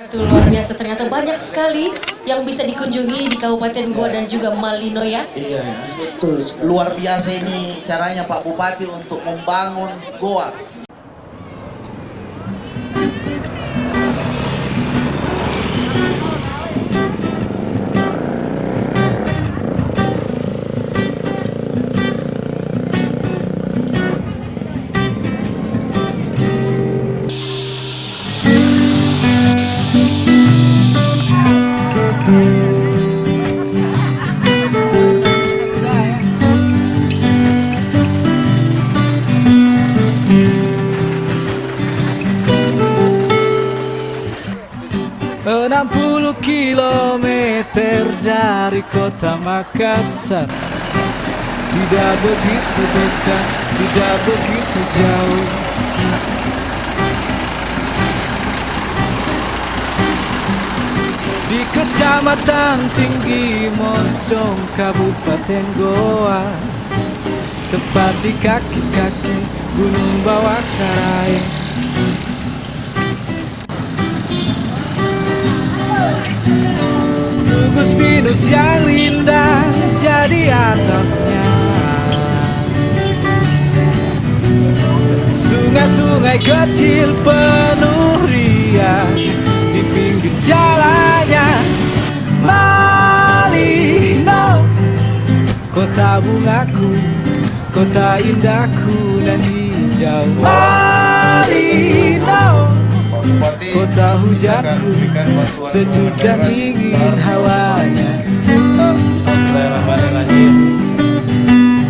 Itu luar biasa, ternyata banyak sekali yang bisa dikunjungi di Kabupaten Goa dan juga Malino ya. Iya, betul. Luar biasa ini caranya Pak Bupati untuk membangun Goa. Puluh kilometer dari kota Makassar, tidak begitu dekat, tidak begitu jauh. Di Kecamatan Tinggi Moncong, Kabupaten Goa, tepat di kaki-kaki Gunung Bawah Karaeng. Gugus pinus yang indah jadi atapnya, sungai-sungai kecil penuh riang di pinggir jalannya. Malino, kota bungaku, kota indahku dan hijau. Malino, kota hujanku, sejuk dan dingin hawanya.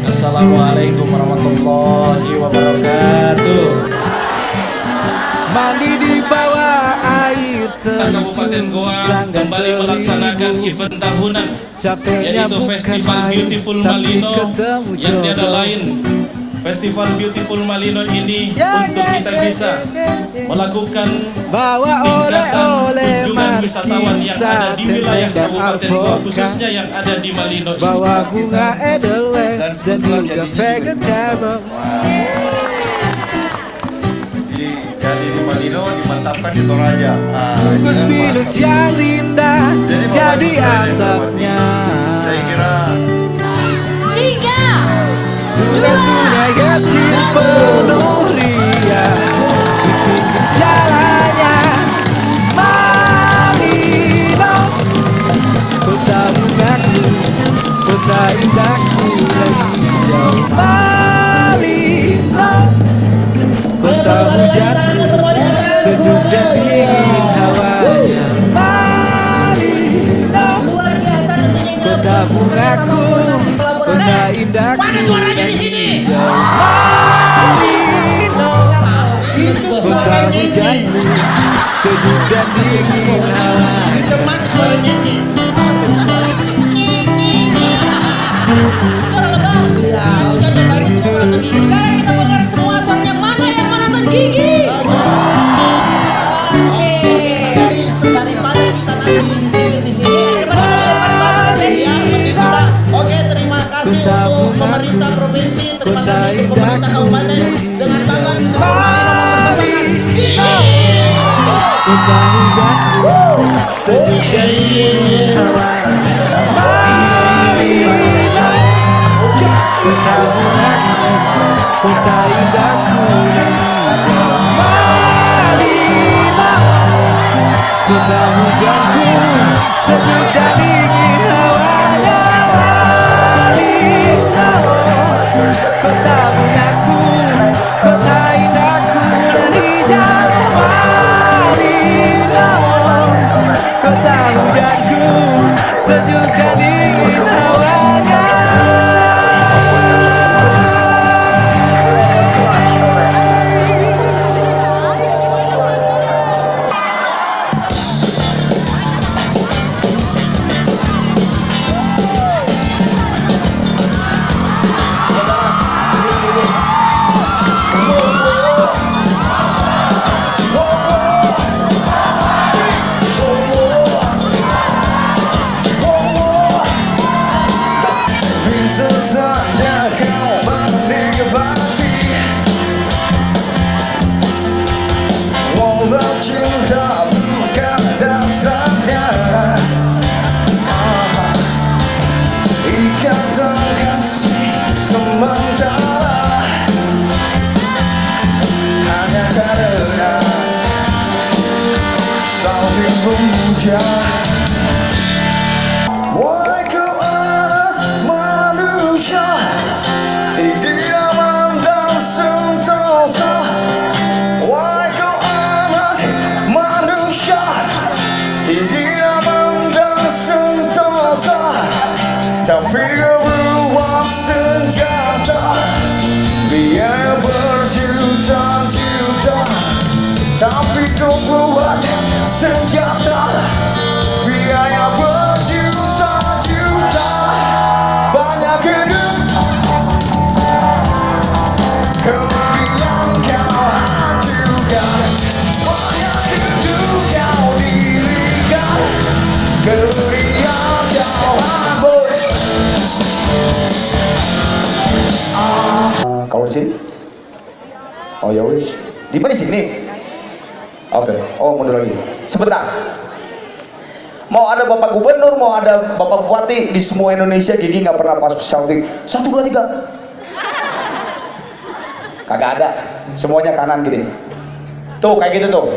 Assalamualaikum warahmatullahi wabarakatuh. Mandi di bawah air terjun, Kabupaten Goa kembali melaksanakan event tahunan, yaitu Festival Beautiful Malino, yang tiada lain. Festival Beautiful Malino ini untuk kita bisa melakukan tingkatan kunjungan wisatawan yang ada di wilayah Kabupaten Goa, khususnya yang ada di Malino ini. bawa bunga edelweiss dan juga vegetable. Jadi di Malino dimantapkan di Toraja. Gugus pinus yang indah jadi atapnya. Saya kira Sungai-sungai kecil penuh riang di pinggir jalannya. Malino, kota bungaku, kota indahku dan hijau. Malino, kota hujanku, sejuk dan dingin hawanya. Malino, Luar biasa tentunya ini kota bungaku, kota indahku dan hijau. Malino, kota hujanku, sejuk dan dingin hawanya. suara lebah. Kamu cocok bagi semua penonton gigi. Sekarang kita bongkar semua suaranya, mana yang menonton gigi. daripada kita nanti di sini. Oke, terima kasih untuk pemerintah provinsi, terima kasih untuk pemerintah kabupaten. Dengan bangga kita mempersembahkan Kota hujanku, sejuk dan dingin hawanya. Malino, kota bungaku, kota indahku dan hijau. Malino, kota hujanku, sejuk dan dingin hawanya. Malino, kota bungaku, kota indahku dan hijau. Malino, kota hujanku, sejuk dan dingin hawanya. pemuja. Wahai kau anak manusia, idaman dan sentosa. Wahai kau anak manusia, idaman dan sentosa. Tapi kau bawa senjata, biaya berjuta-juta. Tapi kau buat senjata, biaya berjuta-juta. Banyak hidup, kemudian kau hancurkan. Banyak hidup kau dirikan, kemudian kau hapus. Kalau di sini? Oh ya wis. Di mana sini? Oke, oh mundur lagi. Sebentar. Mau ada Bapak Gubernur, mau ada Bapak Bupati di semua Indonesia, Gigi nggak pernah pas shouting 1, 2, 3. Kagak ada. Semuanya kanan gini. Tuh kayak gitu tuh.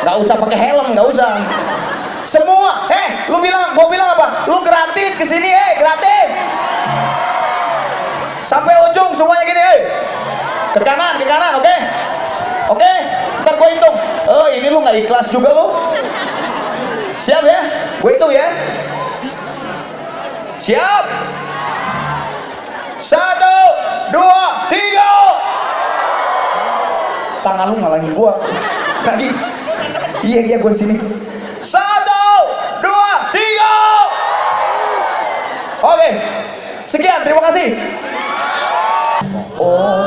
Nggak usah pakai helm, nggak usah. Semua, lu bilang, gua bilang apa? Lu gratis kesini, gratis. Sampai ujung semuanya gini, ke kanan, oke? Oke, ntar gue hitung. Oh, ini lu nggak ikhlas juga lu. Siap ya? Gue hitung ya. Siap. 1, 2, 3. Tangan lu ngalangin gua. Lagi. Iya gue di sini. 1, 2, 3. Oke. Sekian, terima kasih. Oh.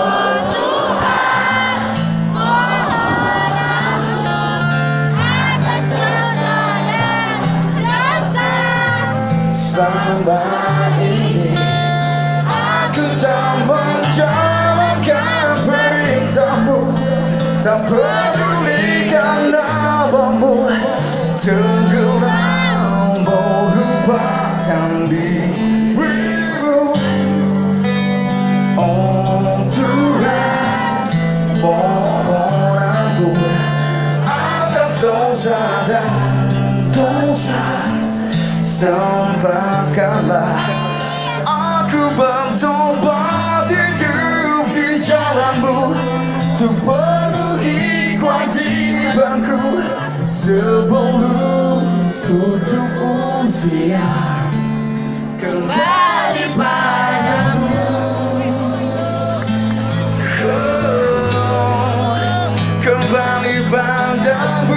Selama ini aku tak menjalankan perintahmu, tak pedulikan namamu, tenggelam melupakan dirimu. Oh Tuhan, mohon ampun atas dosa dan dosa. Sempatkanlah aku bertobat hidup di jalanmu, untuk penuhi kewajibanku sebelum tutup usia kembali padamu. Kembali padamu.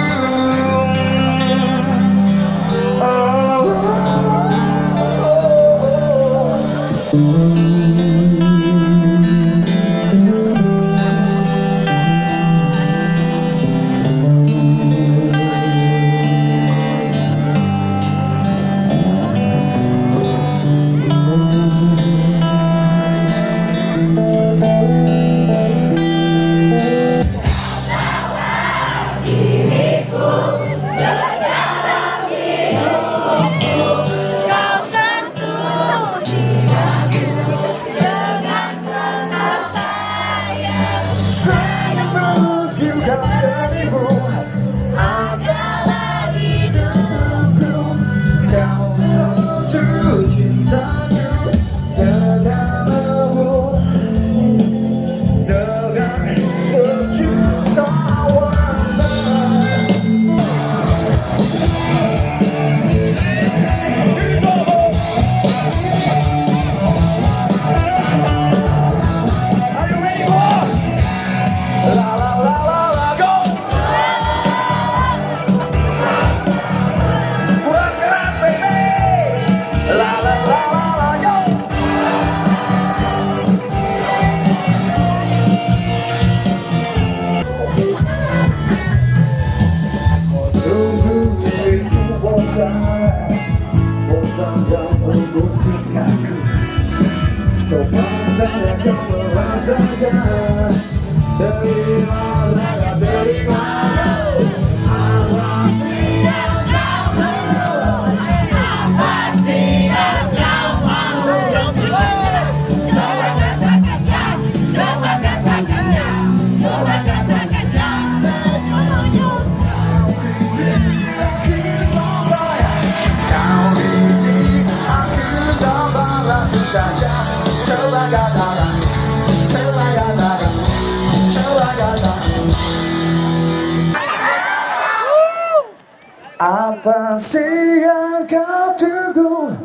Apa sih yang kau tunggu?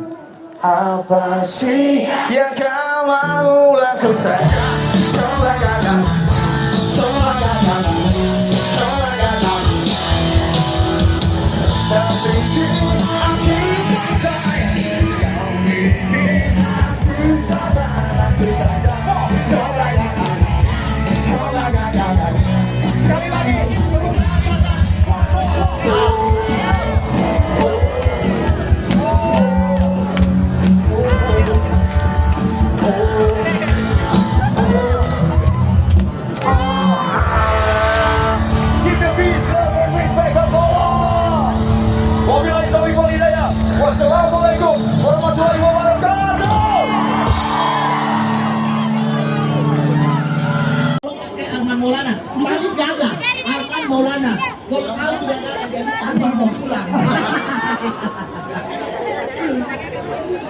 Apa sih yang kau mau? Langsung saja coba gagal, coba gagal, coba gagal. Tapi aku sadar kau bikin aku sabar. Aku saja coba gagal, coba gagal. Sekali lagi. Wassalamualaikum warahmatullahi wabarakatuh. Pakai Arman Maulana, pasti jaga Arman Maulana. Kalau kau tidak jaga, jadi Arman mau pulang.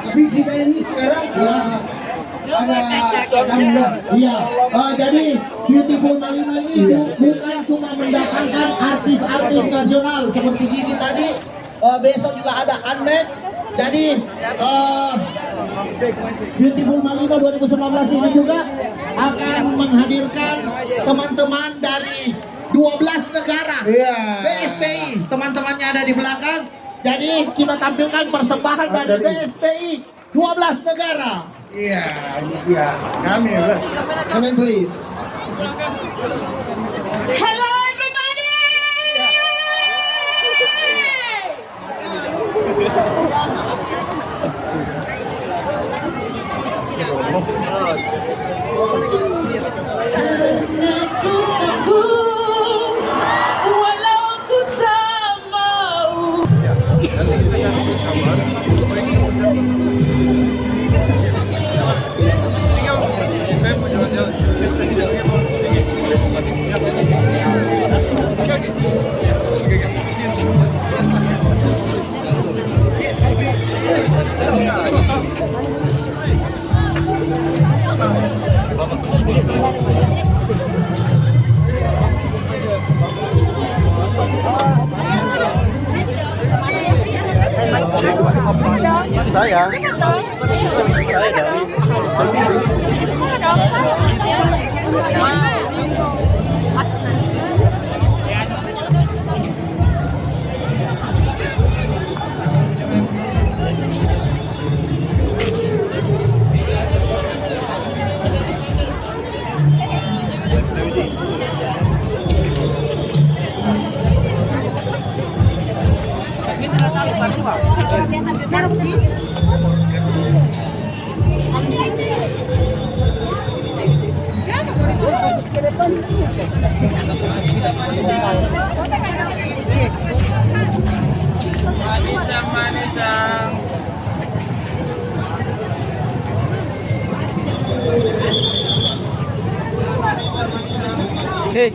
Tapi kita ini sekarang iya, jadi Beautiful Malino ini bukan cuma mendatangkan artis-artis nasional seperti Gigi tadi. Besok juga ada Anmes. Jadi Beautiful Malino 2019 ini juga akan menghadirkan teman-teman dari 12 negara. BSPI, teman-temannya ada di belakang. Jadi kita tampilkan persembahan dari BSPI 12 negara. Iya, ini dia. Kami, come in please. Hello everybody. Aku sanggup walau aku tak mau. Saya dari Hey.